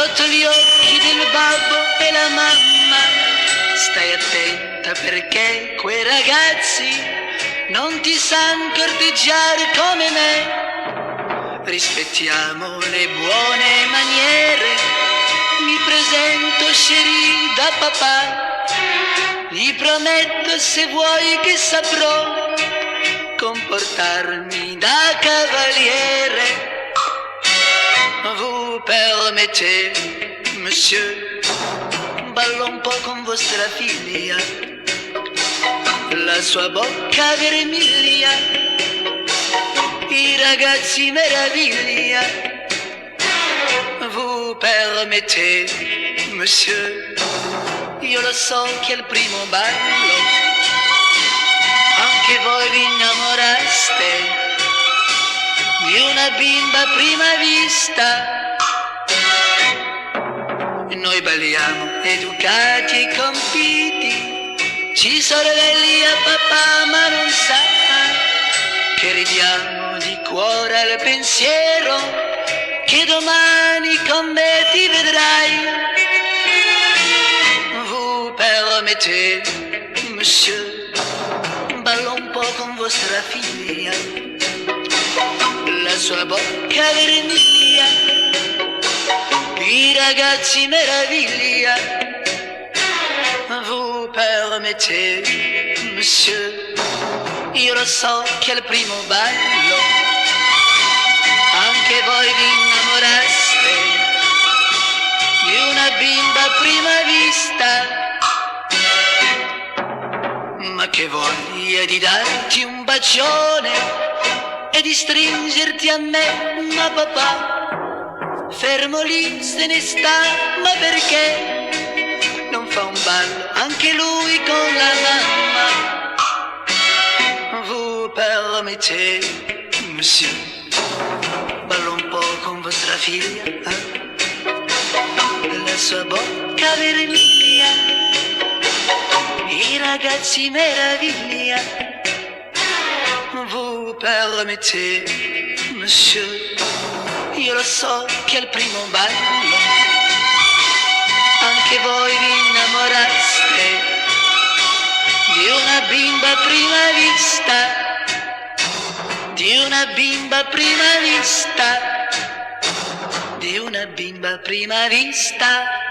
sotto gli occhi del babbo e la mamma. Stai attenta perché quei ragazzi non ti sanno corteggiare come me. Rispettiamo le buone maniere. Mi presento chérie da papà. Gli prometto, se vuoi, che saprò comportarmi da cavaliere. Vous permettez, monsieur, ballo un po' con vostra figlia. La sua bocca vermiglia, i ragazzi meraviglia. Vous permettez, monsieur, io lo so che al primo ballo anche voi vi innamoraste di una bimba a prima vista. Noi balliamo educati e compiti, ci sorvelli a papà ma non sa che ridiamo di cuore al pensiero che domani con me ti vedrai. Vous permettez, monsieur, ballo un po' con vostra figlia. La sua bocca vermiglia, i ragazzi meraviglia. Vous permettez, monsieur, io lo so che al primo ballo anche voi vi innamoraste di una bimba a prima vista. Ma che voglia di darti un bacione e di stringerti a me, ma papà fermo lì se ne sta. Ma perché non fa un ballo anche lui con la mamma? Vous permettez, monsieur, ballo un po' con vostra figlia, la sua bocca vermiglia, i ragazzi meraviglia. Vous permettez, monsieur, io lo so che al primo ballo anche voi vi innamoraste di una bimba a prima vista, di una bimba a prima vista, di una bimba a prima vista.